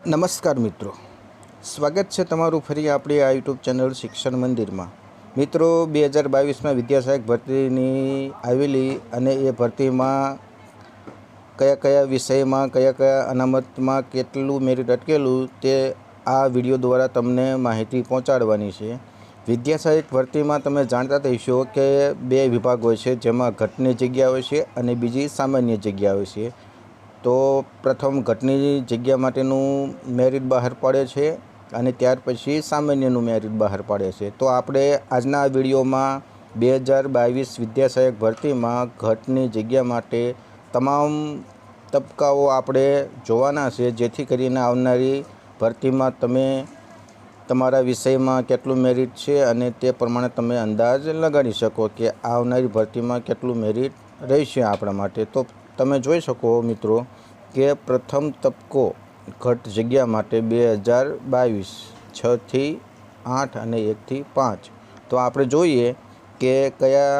નમસ્કાર મિત્રો, સ્વાગત છે તમારું ફરી આપણી આ યુટ્યુબ ચેનલ શિક્ષણ મંદિરમાં। મિત્રો 2022માં વિદ્યા સહાયક ભરતીની આવેલી અને એ ભરતીમાં કયા કયા વિષયમાં કયા કયા અનામતમાં કેટલું મેરિટ અટકેલું તે આ વિડીયો દ્વારા તમને માહિતી પહોંચાડવાની છે। વિદ્યા સહાયક ભરતીમાં તમે જાણતા થઈશો કે બે વિભાગ હોય છે, જેમાં ઘટની જગ્યા હોય છે અને બીજી સામાન્ય જગ્યા હોય છે। તો પ્રથમ ઘટની જગ્યા માટેનું મેરિટ બહાર પડે છે અને ત્યાર પછી સામાન્યનું મેરિટ બહાર પડે છે। તો આપણે આજના વિડીયોમાં 2022 વિદ્યા સહાયક ભરતીમાં ઘટની જગ્યા માટે તમામ તબક્કાઓ આપણે જોવાના છે, જેથી કરીને આવનારી ભરતીમાં તમે તમારા વિષયમાં કેટલું મેરિટ છે અને તે પ્રમાણે તમે અંદાજ લગાડી શકો કે આવનારી ભરતીમાં કેટલું મેરિટ રહેશે આપણા માટે। તો તમે જોઈ શકો મિત્રો કે પ્રથમ તબક્કો ઘટ જગ્યા માટે 2022 6 થી 8 અને 1 થી 5। તો આપણે જોઈએ કે કયા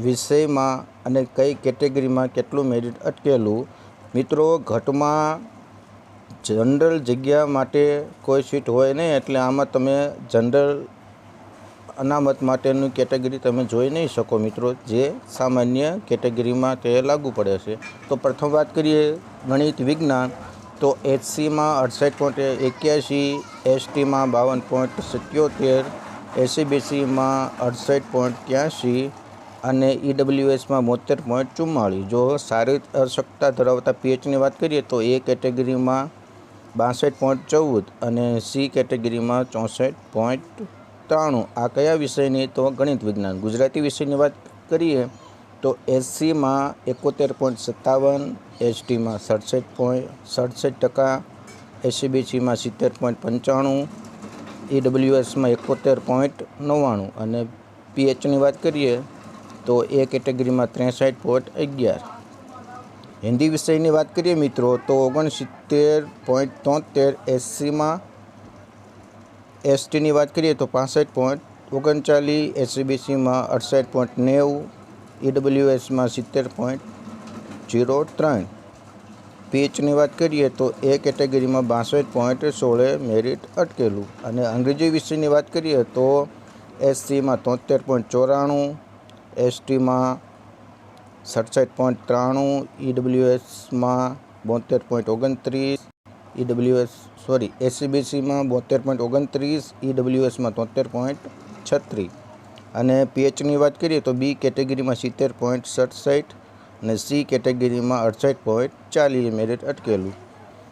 વિષયમાં અને કઈ કેટેગરીમાં કેટલું મેરિટ અટકેલું। મિત્રો ઘટમાં જનરલ જગ્યા માટે કોઈ સીટ હોય નહીં, એટલે આમાં તમે જનરલ અનામત માટેની કેટેગરી તમે જોઈ નહીં શકો મિત્રો, જે સામાન્ય કેટેગરીમાં તે લાગુ પડે છે। તો પ્રથમ વાત કરીએ ગણિત વિજ્ઞાન, તો HCમાં 68.81, STમાં 52.77, SCBCમાં 68.83 અને EWSમાં 72.44। જો શારીરિક અશક્તતા ધરાવતા PHની વાત કરીએ તો એ કેટેગરીમાં 62.14 અને C કેટેગરીમાં 64.93। આ કયા વિષયની? તો ગણિત વિજ્ઞાન। ગુજરાતી વિષયની વાત કરીએ તો SCમાં 71.57, STમાં 67%, SCBCમાં 70.95, EWSમાં 71.99 અને PHની વાત કરીએ તો એ કેટેગરીમાં 63.11। હિન્દી વિષયની વાત કરીએ મિત્રો તો 69.73, SCમાં। STની વાત કરીએ તો 65.39, SCBCમાં 68.90, EWSમાં 70.03। PHની વાત કરીએ તો એ કેટેગરીમાં 62.16 મેરિટ અટકેલું। અને અંગ્રેજી વિષયની વાત કરીએ તો SCમાં 73.94, STમાં 67.93, EWSમાં 72.29, SCBCમાં 72.29, EWSમાં 73.36। અને PHની વાત કરીએ તો B કેટેગરીમાં 70.67 અને C કેટેગરીમાં 68.40 મેરિટ અટકેલું।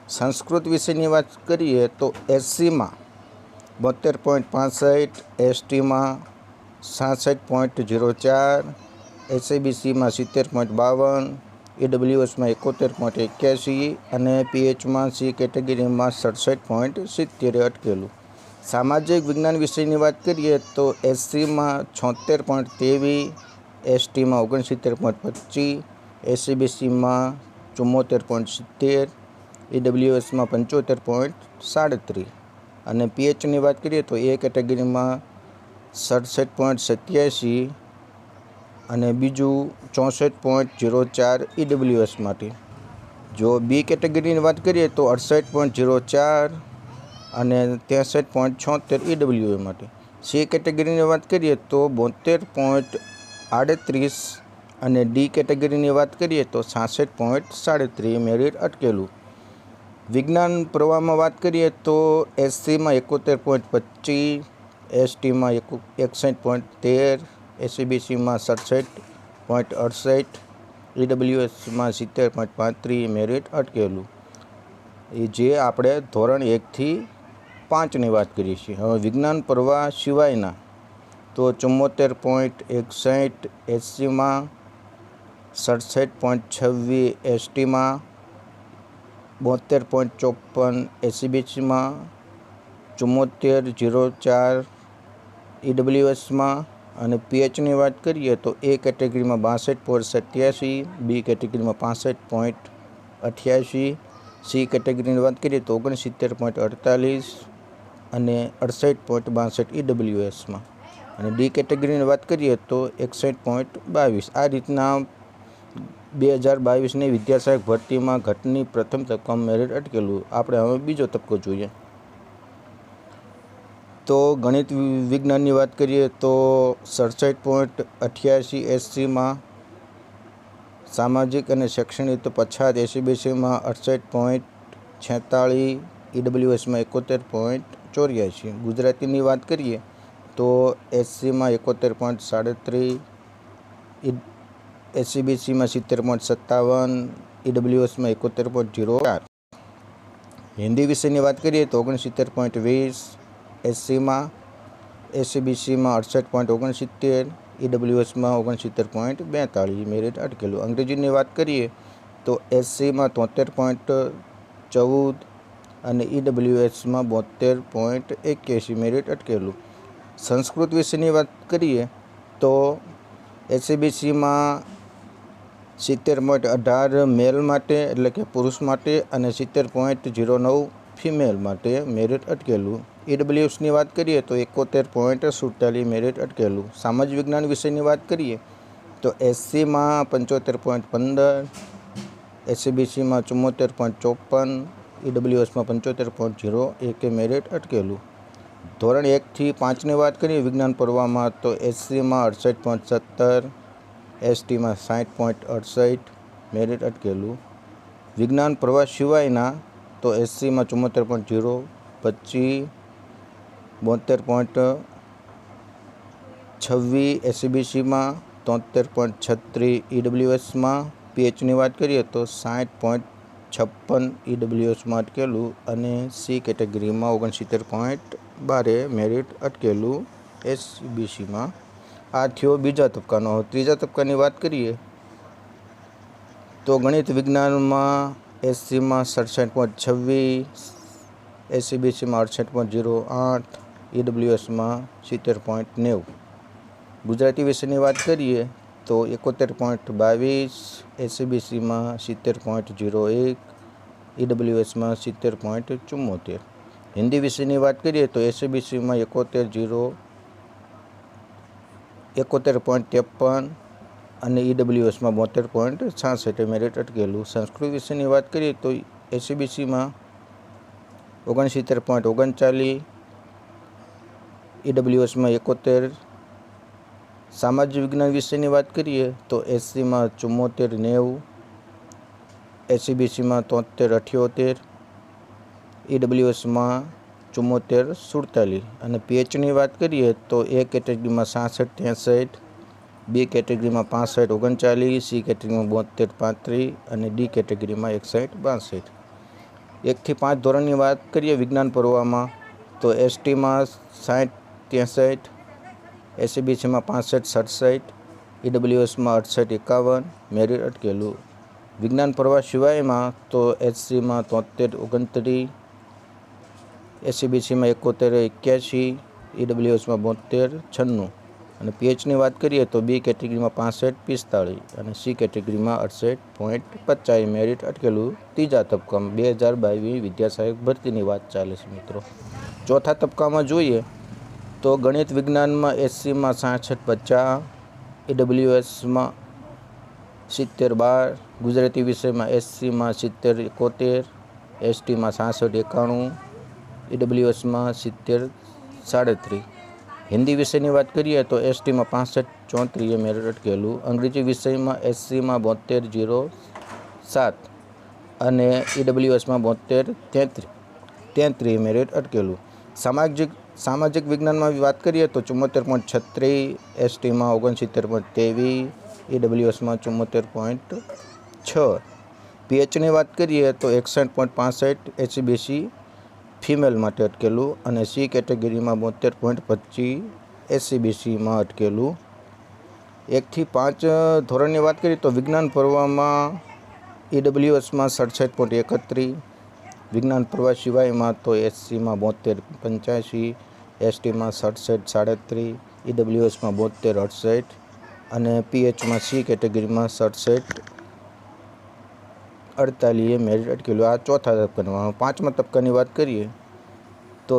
સંસ્કૃત વિષયની વાત કરીએ તો SCમાં 72.65, STમાં 66.04, SCBCમાં 70.52, EWSમાં 71.81 અને PHમાં C કેટેગરીમાં 67.70 અટકેલું। સામાજિક વિજ્ઞાન વિષયની વાત કરીએ તો SCમાં 76.23, STમાં 69.25, SCBCમાં 74.70, EWSમાં 75.37 અને PHની વાત કરીએ તો એ કેટેગરીમાં 67.87 અને બીજું 64.04 EWS માટે। જો B કેટેગરીની વાત કરીએ તો 68.04 અને 63.76 EWS માટે। C કેટેગરીની વાત કરીએ તો 72.38 અને D કેટેગરીની વાત કરીએ તો 66.37 મેરિટ અટકેલું। વિજ્ઞાન પ્રવાહમાં વાત કરીએ તો SCમાં 71.25, STમાં 61.13, SCBCમાં 67.68, EWSમાં 70.35 મેરિટ અટકેલું। એ જે આપણે ધોરણ 1 થી 5ની વાત કરીએ છીએ। હવે વિજ્ઞાન પ્રવાહ સિવાયના તો 74.61 SCમાં, 67.26 STમાં, 72.54 SCBCમાં, 74.04 EWSમાં અને PHની વાત કરીએ તો એ કેટેગરીમાં 62.87, B કેટેગરીમાં 65.88, C કેટેગરીની વાત કરીએ તો 69.48 અને 68.62 EWSમાં અને D કેટેગરીની વાત કરીએ તો 61.22। આ રીતના 2022ની વિદ્યા સહાયક ભરતીમાં ઘટની પ્રથમ તબક્કામાં મેરિટ અટકેલું. આપણે હવે બીજો તબક્કો જોઈએ. તો ગણિત વિજ્ઞાનની વાત કરીએ તો 67.88 એસસીમાં, સામાજિક અને શૈક્ષણિક પછાત એસસીબીસીમાં 68.46, ઈડબ્લ્યુએસમાં 71.84. ગુજરાતીની વાત કરીએ તો એસસીમાં 71.37, એસસીબીસીમાં 70.57, ઈડબ્લ્યુએસમાં 71.04. હિન્દી વિષયની વાત કરીએ તો 69.20 એસસીમાં, એસસીબીસીમાં 68.69, ઈડબ્લ્યુએસમાં 69.42 મેરિટ અટકેલું. અંગ્રેજીની વાત કરીએ તો એસસીમાં 73.14 અને ઈડબ્લ્યુએસમાં 72.81 મેરિટ અટકેલું. સંસ્કૃત વિષયની વાત કરીએ તો એસસીબીસીમાં 70.18 મેલ માટે એટલે કે પુરુષ માટે અને 70.09 ફિમેલ માટે મેરિટ અટકેલું. ઈડબ્લ્યુએસની વાત કરીએ તો 71.47 મેરિટ અટકેલું. સામાજિક વિજ્ઞાન વિષયની વાત કરીએ તો એસસીમાં 75.15, એસસીબીસીમાં 74.54, ઈડબ્લ્યુએસમાં 75.01 મેરિટ અટકેલું. ધોરણ 1થી 5ની વાત કરીએ વિજ્ઞાન પર્વમાં તો એસસીમાં 68.17, એસટીમાં 60.68 મેરિટ અટકેલું. વિજ્ઞાન પ્રવાહ સિવાયના તો એસસીમાં 74.0, 25, 72.26, એસસીબીસીમાં 73.36, ઈડબ્લ્યુએસમાં પીએચની વાત કરીએ તો 60.56 ઈડબ્લ્યુએસમાં અટકેલું અને સી કેટેગરીમાં 69.12 મેરિટ અટકેલું એસસીબીસીમાં. આ થયો બીજા તબક્કાનો. ત્રીજા તબક્કાની વાત કરીએ તો ગણિત વિજ્ઞાનમાં એસસીમાં 67.26, એસસીબીસીમાં 68.08, ઈડબ્લ્યુએસમાં 70.90. ગુજરાતી વિષયની વાત કરીએ તો 71.22, એસસીબીસીમાં 70.01, ઈડબ્લ્યુએસમાં 70.74. હિન્દી વિષયની વાત કરીએ તો એસસીબીસીમાં 71.53 અને ઈડબ્લ્યુએસમાં 72.66 મેરિટ અટકેલું. સંસ્કૃત વિષયની વાત કરીએ તો એસસીબીસીમાં 69.39, ઈડબ્લ્યુએસમાં 71. સામાજિક વિજ્ઞાન વિષયની વાત કરીએ તો એસસીમાં 74.90, એસસીબીસીમાં 73.78, ઈડબ્લ્યુએસમાં 74.47 અને પીએચની વાત કરીએ તો એ કેટેગરીમાં 66.63, બી કેટેગરીમાં 65.39, સી કેટેગરીમાં 72.35 અને ડી કેટેગરીમાં 61.62. 1થી 5 ધોરણની વાત કરીએ વિજ્ઞાન પર્વમાં તો એસટીમાં 60.63, એસસીબીસીમાં 65.67, ઈડબ્લ્યુએસમાં 68.51 મેરિટ અટકેલું. વિજ્ઞાન પ્રવાહ સિવાયમાં તો એસસીમાં 73.29, એસસીબીસીમાં 71.81, ઈડબ્લ્યુએસમાં 72.96 અને પીએચની વાત કરીએ તો બી કેટેગરીમાં 65.45 અને સી કેટેગરીમાં 68.50 મેરિટ અટકેલું. ત્રીજા તબક્કામાં 2022 વિદ્યા સહાયક ભરતીની વાત ચાલે છે મિત્રો. ચોથા તબક્કામાં જોઈએ તો ગણિત વિજ્ઞાનમાં એસસીમાં 66.50, ઈડબ્લ્યુએસમાં 70.12, ગુજરાતી વિષયમાં એસસીમાં 70.71, એસટીમાં 66.91, ઈડબ્લ્યુએસમાં 70.37. હિન્દી વિષયની વાત કરીએ તો એસટીમાં 65.34 મેરિટ અટકેલું. અંગ્રેજી વિષયમાં એસસીમાં 72.07 અને ઈડબ્લ્યુએસમાં 72.33 મેરિટ અટકેલું. સામાજિક વિજ્ઞાનમાં વાત કરીએ તો 74.36, એસટીમાં 69.23, ઈડબ્લ્યુએસમાં 74.6. પીએચની વાત કરીએ તો 61.65, એસસીબીસી ફિમેલ માટે અટકેલું અને સી કેટેગરીમાં 72.25, એસસીબીસીમાં અટકેલું. 1થી 5 ધોરણની વાત કરીએ તો વિજ્ઞાન પર્વમાં ઈડબ્લ્યુએસમાં 67.31, વિજ્ઞાન પ્રવાહ સિવાયમાં તો એસસીમાં 72.85, એસટીમાં 67.37, ઈડબ્લ્યુએસમાં 72.68 અને પીએચમાં સી કેટેગરીમાં 67.48 મેરિટ અટકેલું. આ ચોથા તબક્કામાં. પાંચમા તબક્કાની વાત કરીએ તો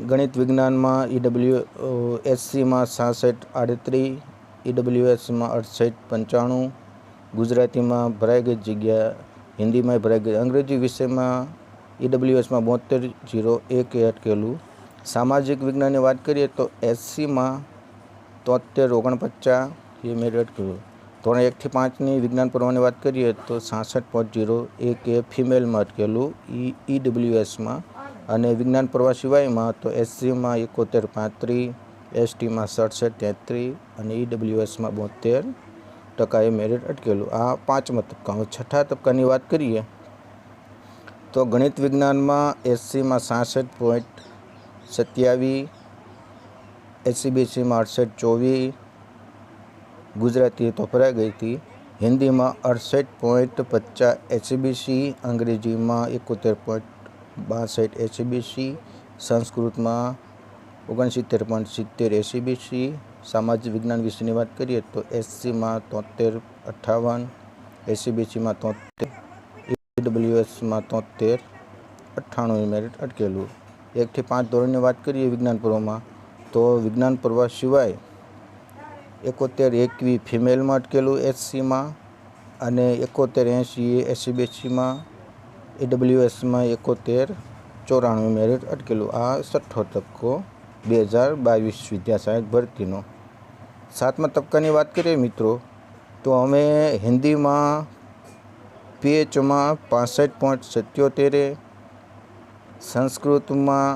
ગણિત વિજ્ઞાનમાં એસસીમાં 66.38, ઈડબ્લ્યુએસમાં 68.95, ગુજરાતીમાં ભરાઈ ગઈ જગ્યા, હિન્દીમાં ભરાઈ ગઈ, અંગ્રેજી વિષયમાં EWSમાં 7201 અટકેલું. સામાજિક વિજ્ઞાનની વાત કરીએ તો 80માં 7349 એ મેરિટ અટકેલું. ધોરણ 1 થી 5ની વિજ્ઞાન પ્રવાહની વાત કરીએ તો 66.01 એ ફિમેલમાં અટકેલું EWSમાં. અને વિજ્ઞાન પ્રવાહ સિવાયમાં તો SCમાં 71.35, STમાં 67.33 અને EWSમાં 72% એ મેરિટ અટકેલું. આ 5મા તબક્કા. છઠ્ઠા તબક્કાની વાત કરીએ તો ગણિત વિજ્ઞાનમાં SCમાં 66.27, SCBCમાં 68.24, ગુજરાતી તો ભરાઈ ગઈ હતી. હિન્દીમાં 68.50 SCBC, અંગ્રેજીમાં 71.62 SCBC, સંસ્કૃતમાં 69.70 SCBC. સામાજિક વિજ્ઞાન વિશેની વાત કરીએ તો SCમાં 73.58, SCBCમાં 73, EWSમાં 73.98 મેરિટ અટકેલું. 1 થી 5 ધોરણની વાત કરીએ વિજ્ઞાન પ્રવાહમાં તો વિજ્ઞાન પ્રવાહ સિવાય 7121 ફિમેલમાં અટકેલું SCમાં અને 7180 SCBCમાં, EWSમાં 7194 મેરિટ અટકેલું. આ છઠ્ઠો તબક્કો 2022 વિદ્યા સહાયક ભરતીનો. 7મા તબક્કાની વાત કરીએ મિત્રો તો અમે હિન્દીમાં PHમાં 65.77, સંસ્કૃતમાં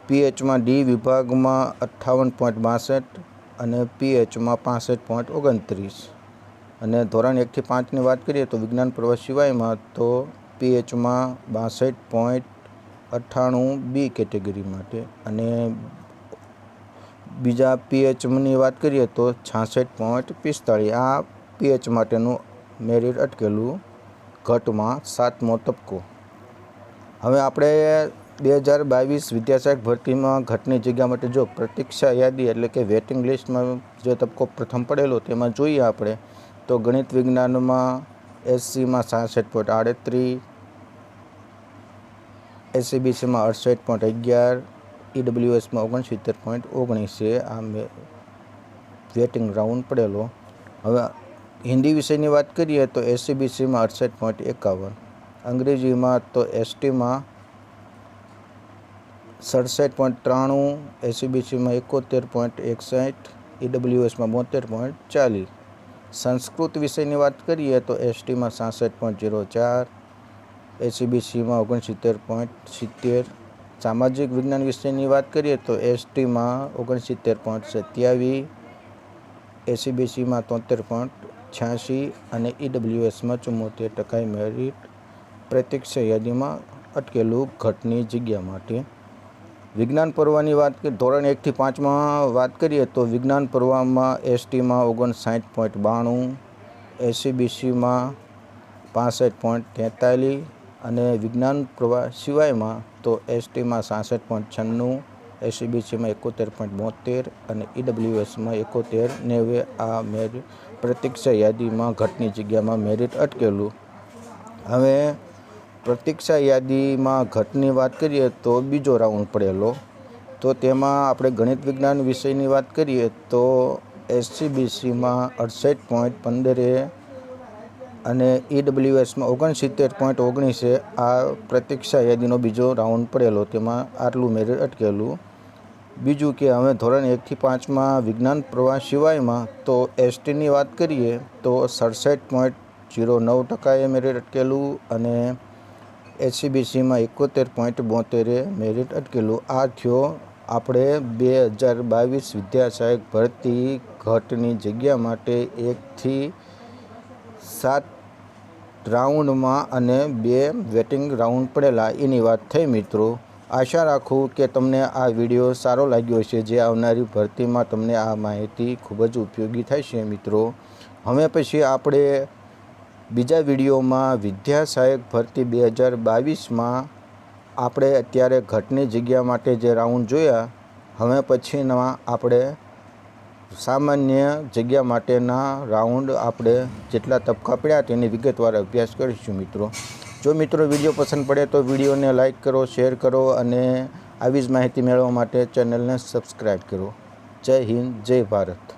PHમાં D વિભાગમાં 58.62 અને PHમાં 65.29. અને ધોરણ 1 થી 5ની વાત કરીએ તો વિજ્ઞાન પ્રવાહ સિવાયમાં તો PHમાં 62.98 B કેટેગરી માટે અને બીજા PHની વાત કરીએ તો 66.45. આ PH માટેનું મેરિટ અટકેલું ઘટમાં 7મો તબક્કો. હવે આપણે 2022 વિદ્યા સહાયક ભરતીમાં ઘટની જગ્યા માટે જો પ્રતીક્ષા યાદી એટલે કે વેટિંગ લિસ્ટમાં જે તબક્કો પ્રથમ પડેલો તેમાં જોઈએ આપણે તો ગણિત વિજ્ઞાનમાં SCમાં 66.38, SCBCમાં 68.11, EWSમાં 69.19 આ વેટિંગ રાઉન્ડ પડેલો. હવે હિન્દી વિષયની વાત કરીએ તો SCBCમાં 68.51, અંગ્રેજીમાં તો STમાં 67.93, SCBCમાં 71.61, EWSમાં 72.40. સંસ્કૃત વિષયની વાત કરીએ તો STમાં 66.04, SCBCમાં 69.70. સામાજિક વિજ્ઞાન વિષયની વાત કરીએ તો STમાં 69.27, SCBCમાં 73.86 અને EWSમાં 74% મેરિટ પ્રતીક્ષા યાદીમાં અટકેલું ઘટની જગ્યા માટે. વિજ્ઞાન પ્રવાહની વાત કરીએ ધોરણ 1 થી 5માં વાત કરીએ તો વિજ્ઞાન પ્રવાહમાં STમાં 59.92, SCBCમાં 65.43 અને વિજ્ઞાન પ્રવાહ સિવાયમાં તો STમાં 66.96, SCBCમાં 71.72 અને EWSમાં 71.90 આ મેરિટ પ્રતીક્ષા યાદીમાં ઘટની જગ્યામાં મેરિટ અટકેલું. હવે પ્રતીક્ષા યાદીમાં ઘટની વાત કરીએ તો બીજો રાઉન્ડ પડેલો તો તેમાં આપણે ગણિત વિજ્ઞાન વિષયની વાત કરીએ તો SCBCમાં 68.15 અને EWSમાં 69.19 આ પ્રતીક્ષા યાદીનો બીજો રાઉન્ડ પડેલો તેમાં આટલું મેરિટ અટકેલું. બીજું કે હવે ધોરણ 1 થી 5માં વિજ્ઞાન પ્રવાહ સિવાયમાં તો STની વાત કરીએ તો 67.09% એ મેરિટ અટકેલું અને SCBCમાં 71.72 મેરિટ અટકેલું. આ થયો આપણે 2022 વિદ્યા સહાયક ભરતી ઘટની જગ્યા માટે 1 થી 7 રાઉન્ડમાં અને 2 વેટિંગ રાઉન્ડ પડેલા એની વાત થઈ મિત્રો. આશા રાખું કે તમને આ વિડીયો સારો લાગ્યો છે, જે આવનારી ભરતીમાં તમને આ માહિતી ખૂબ જ ઉપયોગી થશે મિત્રો. હવે પછી આપણે બીજા વિડીયોમાં વિદ્યા સહાયક ભરતી 2022માં આપણે અત્યારે ઘટની જગ્યા માટે જે રાઉન્ડ જોયા, હવે પછીના આપણે સામાન્ય જગ્યા માટેના રાઉન્ડ આપણે જેટલા તબક્કા પડ્યા તેની વિગતવાર અભ્યાસ કરીશું મિત્રો. જો મિત્રો વિડીયો પસંદ પડે તો વિડીયોને લાઇક કરો, શેર કરો અને આવી જ માહિતી મેળવવા માટે ચેનલને સબસ્ક્રાઈબ કરો. જય હિન્દ, જય ભારત.